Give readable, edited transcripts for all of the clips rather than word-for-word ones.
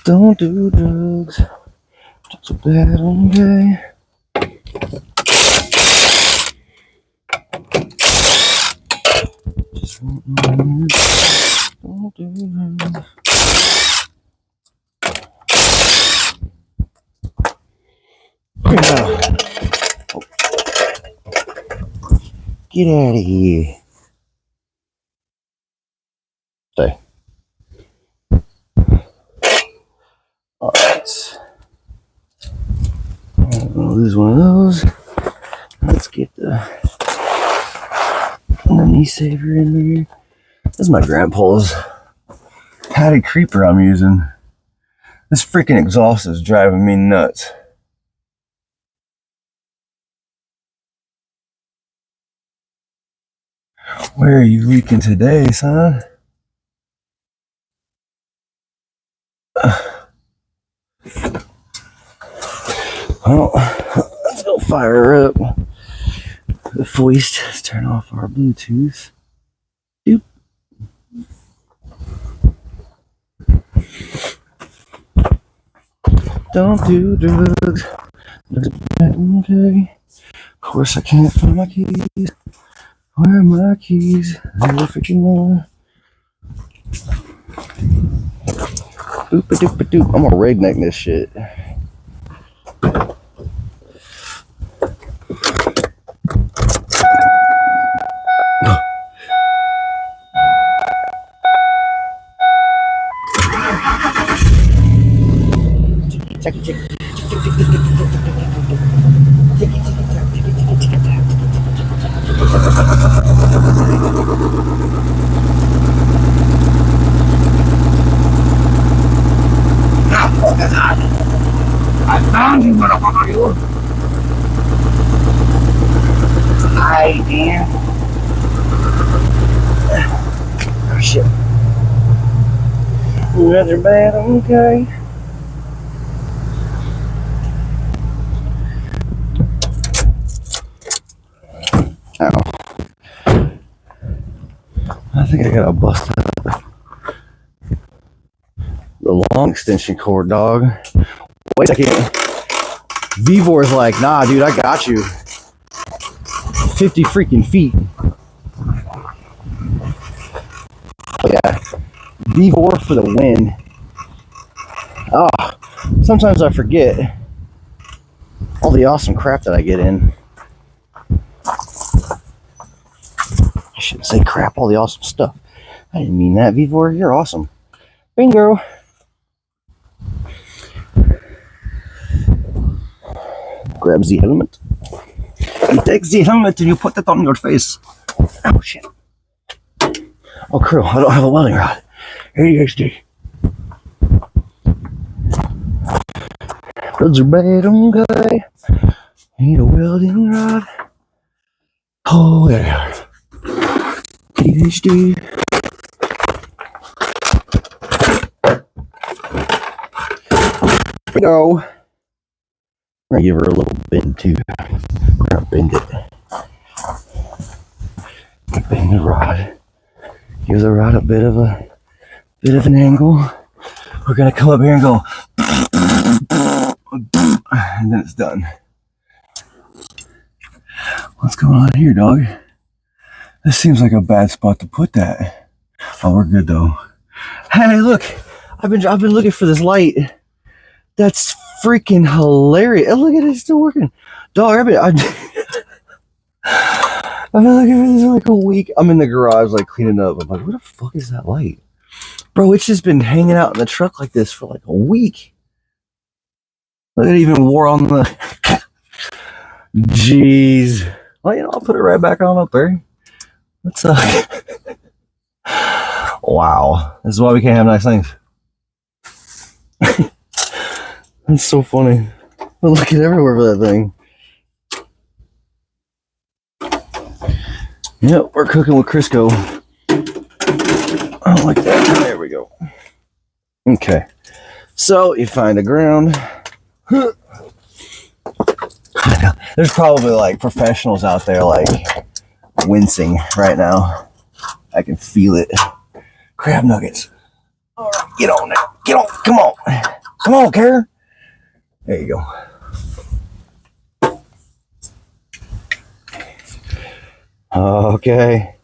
Don't do drugs. Not so bad, okay. Just don't do drugs. Get out of here. Stay. Alright. I'm gonna lose one of those. Let's get the knee saver in there. This is my grandpa's padded creeper I'm using. This freaking exhaust is driving me nuts. Where are you leaking today, son? Well, let's go fire her up. The foist. Let's turn off our Bluetooth. Doop. Don't do drugs. Okay. Of course, I can't find my keys. Where are my keys? They're freaking on. Boop a doop a doop. I'm gonna redneck this shit. I found you, motherfucker! Hi, man. Oh shit. Another bad, okay. Ow. I think I gotta bust out the long extension cord, dog. Wait a second. Vivor's like, nah, dude, I got you. 50 freaking feet. Oh, yeah. Vivor for the win. Oh, sometimes I forget all the awesome crap that I get in. I shouldn't say crap, all the awesome stuff. I didn't mean that, Vivor. You're awesome. Bingo. Grabs the helmet. You take the helmet and you put it on your face. Oh, shit. Oh, crew, I don't have a welding rod. ADHD. Roads are bad, okay. Need a welding rod. Oh, there they are. ADHD. Here we go. We're gonna give her a little bend too. We're gonna bend it. Bend the rod. Give the rod a bit of an angle. We're gonna come up here and go, and then it's done. What's going on here, dog? This seems like a bad spot to put that. Oh, we're good though. Hey, look! I've been looking for this light. That's freaking hilarious! Oh, look at it, it's still working, dog. I've been looking for this for like a week. I'm in the garage like cleaning up. I'm like, what the fuck is that light, bro? It's just been hanging out in the truck like this for like a week. Look, it even wore on the. Jeez. Well, you know, I'll put it right back on up there. What's up? Wow, this is why we can't have nice things. That's so funny. I'm looking everywhere for that thing. Yep, we're cooking with Crisco. I don't like that. There we go. Okay. So you find the ground. I know. There's probably like professionals out there like wincing right now. I can feel it. Crab nuggets. All right, get on there. Get on. Come on. Come on, Karen. There you go. Okay.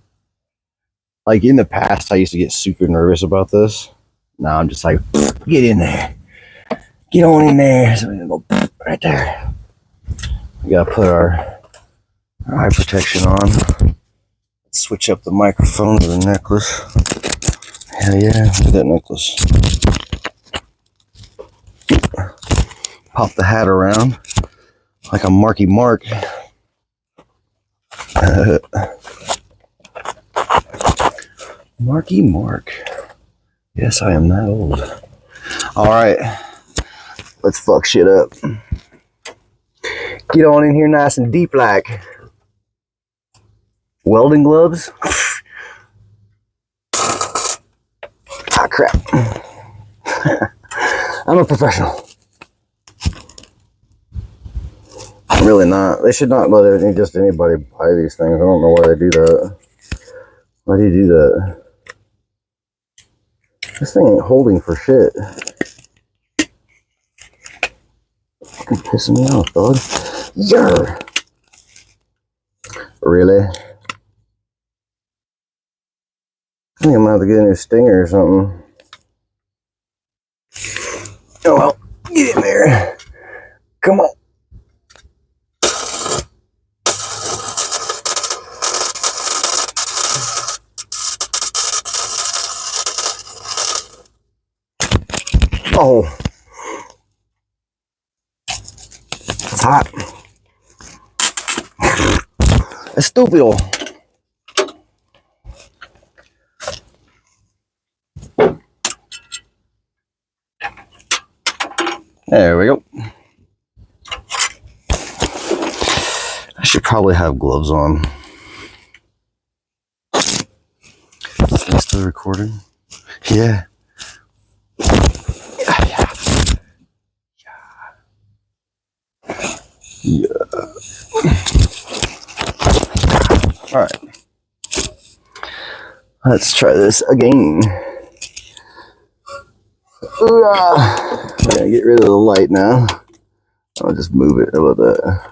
Like in the past, I used to get super nervous about this. Now I'm just like, get in there. Get on in there. So we're going to go right there. We got to put our eye protection on. Let's switch up the microphone to the necklace. Hell yeah, look at that necklace. Pop the hat around like a Marky Mark. Marky Mark. Yes, I am that old. All right, let's fuck shit up. Get on in here nice and deep like. Welding gloves. Ah, crap. I'm a professional. I'm really not. They should not let just anybody buy these things. I don't know why they do that. Why do you do that? This thing ain't holding for shit. Fucking pissing me off, dog. Yarr. Really? I think I'm gonna have to get a new stinger or something. Oh well, get in there. Come on. Oh. It's hot. Estúpido. There we go. I should probably have gloves on. Is this still recording? Yeah. Yeah. All right. Let's try this again. I'm gonna get rid of the light now. I'll just move it. How about that?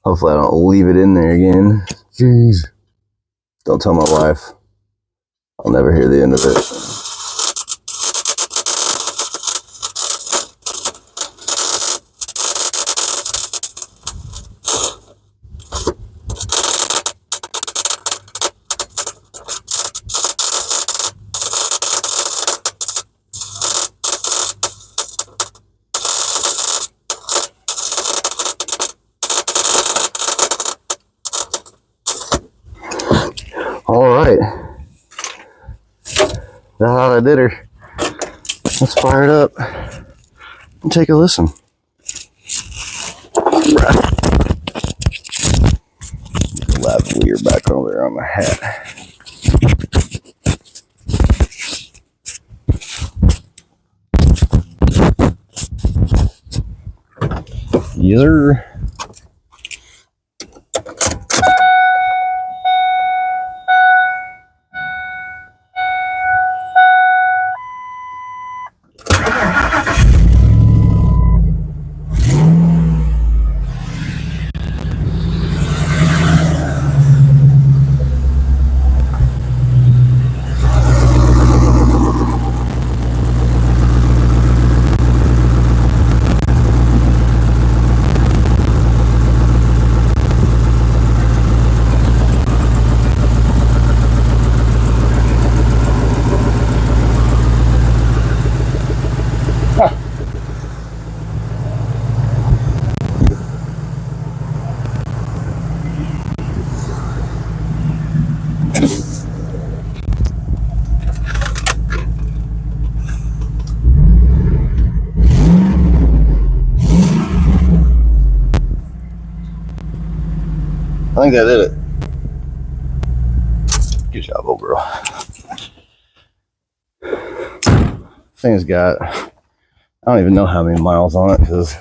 Hopefully I don't leave it in there again. Jeez. Don't tell my wife. I'll never hear the end of it. All right. That's how I did her. Let's fire it up and take a listen. Lavalier back over there on my hat. Yes, sir. I think I did it. Good job, old girl. Thing's got, I don't even know how many miles on it because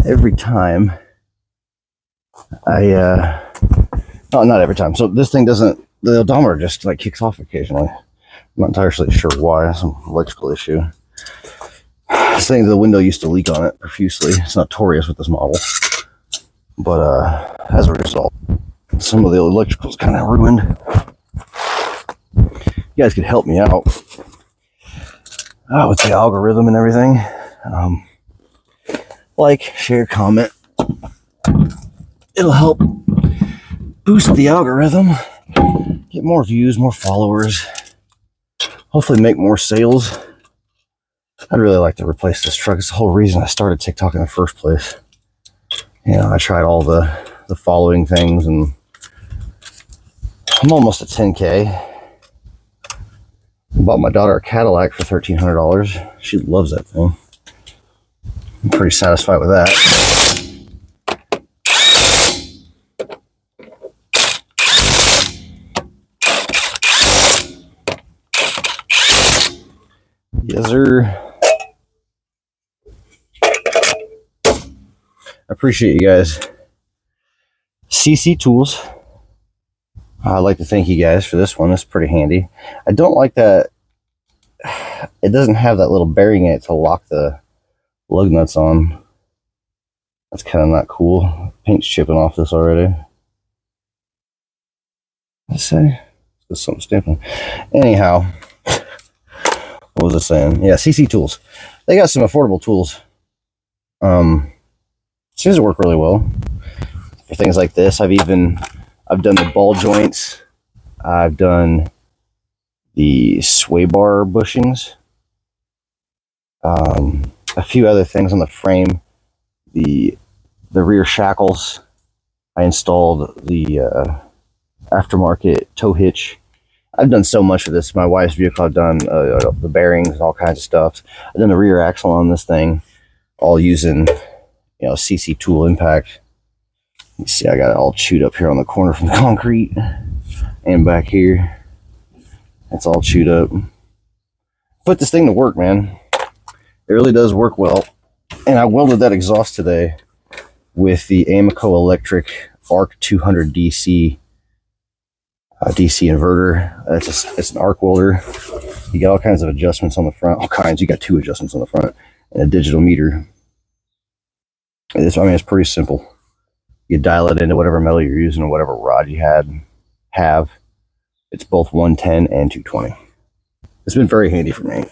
every time no, not every time. So this thing doesn't, the odometer just like kicks off occasionally. not entirely sure why. Some electrical issue. Saying the window used to leak on it profusely. It's notorious with this model, but as a result, some of the electrical's kind of ruined. You guys could help me out with the algorithm and everything. Like, share, comment. It'll help boost the algorithm, get more views, more followers, hopefully make more sales. I'd really like to replace this truck. It's the whole reason I started TikTok in the first place. You know, I tried all the following things, and I'm almost at 10K. Bought my daughter a Cadillac for $1,300. She loves that thing. I'm pretty satisfied with that. Yes, sir. I appreciate you guys. SEESII Tools. I'd like to thank you guys for this one. It's pretty handy. I don't like that it doesn't have that little bearing in it to lock the lug nuts on. That's kind of not cool. Paint's chipping off this already. Let's say there's something stamping. Anyhow, what was I saying? Yeah, SEESII Tools. They got some affordable tools. Seems to work really well for things like this. I've done the ball joints. I've done the sway bar bushings. A few other things on the frame. The rear shackles. I installed the aftermarket tow hitch. I've done so much of this. My wife's vehicle, I've done the bearings and all kinds of stuff. I've done the rear axle on this thing, all using, you know, SEESII tool impact. You see, I got it all chewed up here on the corner from the concrete, and back here, it's all chewed up. Put this thing to work, man. It really does work well. And I welded that exhaust today with the Amoco Electric Arc-200 DC inverter. It's an arc welder. You got all kinds of adjustments on the front. All kinds. You got 2 adjustments on the front and a digital meter. It's pretty simple. You dial it into whatever metal you're using or whatever rod you have. It's both 110 and 220. It's been very handy for me.